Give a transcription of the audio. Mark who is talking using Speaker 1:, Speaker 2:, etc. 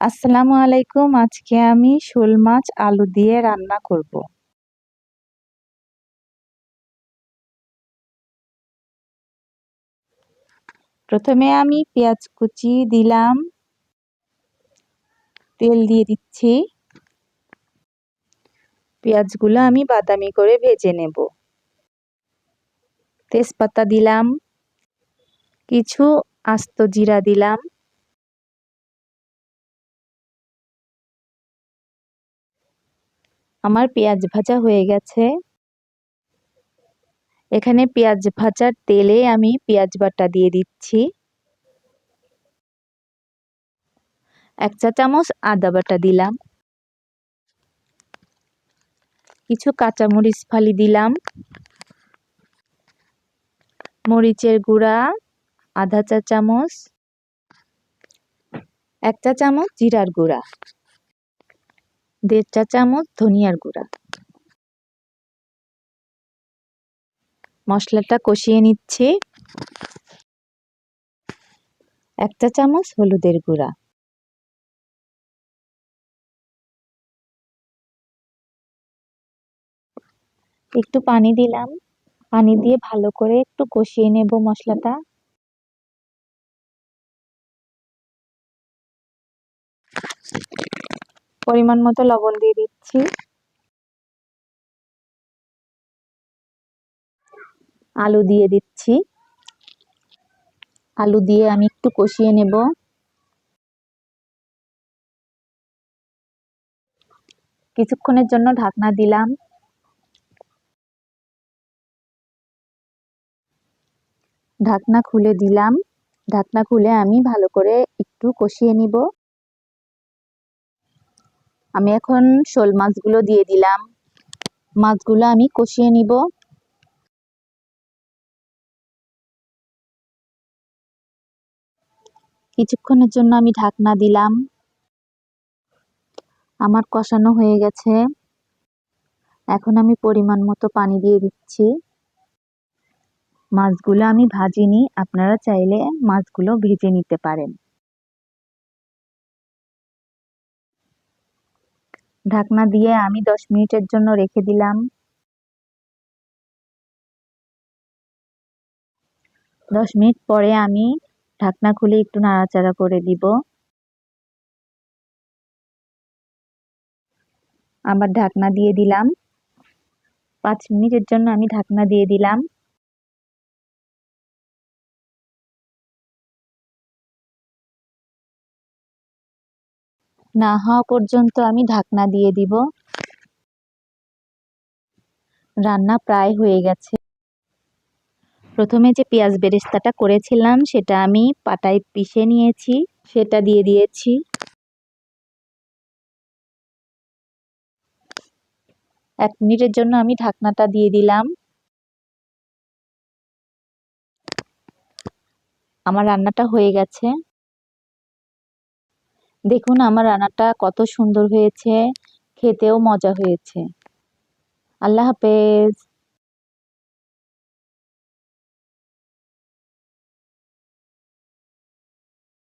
Speaker 1: আসসালামু আলাইকুম। আজকে আমি শোল মাছ আলু দিয়ে রান্না করব। প্রথমে আমি পেঁয়াজ কুচি দিলাম, তেল দিয়ে দিচ্ছি। পেঁয়াজগুলো আমি বাদামি করে ভেজে নেব। তেজপাতা দিলাম, কিছু আস্ত জিরা দিলাম। আমার পেঁয়াজ ভাজা হয়ে গেছে। এখানে পেঁয়াজ ভাজার তেলে আমি পেঁয়াজ বাটা দিয়ে দিচ্ছি। 1 চা চামচ আদা বাটা দিলাম। কিছু কাঁচামরিচ ফালি দিলাম। মরিচের গুঁড়া আধা চা চামচ, 1 চা চামচ জিরার গুঁড়া, 1.5 চা চামচ ধনিয়ার গুঁড়া। মশলাটা কষিয়ে নিচ্ছি। 1 চা চামচ হলুদের গুঁড়া। একটু পানি দিলাম। পানি দিয়ে ভালো করে একটু কষিয়ে নেব মশলাটা। পরিমাণ মতো লবণ দিয়ে দিচ্ছি। আলু দিয়ে দিচ্ছি। আলু দিয়ে আমি একটু কষিয়ে নেব। কিছুক্ষণের জন্য ঢাকনা দিলাম। ঢাকনা খুলে দিলাম। ঢাকনা খুলে আমি ভালো করে একটু কষিয়ে নিব। আমি এখন শোল মাছগুলো দিয়ে দিলাম। মাছগুলো আমি কষিয়ে নিব। কিছুক্ষণের জন্য আমি ঢাকনা দিলাম। আমার কষানো হয়ে গেছে। এখন আমি পরিমাণ মতো পানি দিয়ে দিচ্ছি। মাছগুলো আমি ভাজিনি, আপনারা চাইলে মাছগুলো ভেজে নিতে পারেন। ঢাকনা দিয়ে আমি 10 মিনিটের জন্য রেখে দিলাম। 10 মিনিট পরে আমি ঢাকনা খুলে একটু নাড়াচাড়া করে দিব। আবার ঢাকনা দিয়ে দিলাম। 5 মিনিটের জন্য আমি ঢাকনা দিয়ে দিলাম। না হওয়া পর্যন্ত আমি ঢাকনা দিয়ে দিব। রান্না প্রায় হয়ে গেছে। প্রথমে যে পেঁয়াজ বেরেস্তাটা করেছিলাম সেটা আমি পাটায় পিষে নিয়েছি, সেটা দিয়ে দিয়েছি। 1 মিনিটের জন্য আমি ঢাকনাটা দিয়ে দিলাম। আমার রান্নাটা হয়ে গেছে। দেখুন আমার রান্নাটা কত সুন্দর হয়েছে, খেতেও মজা হয়েছে। আল্লাহ হাফেজ।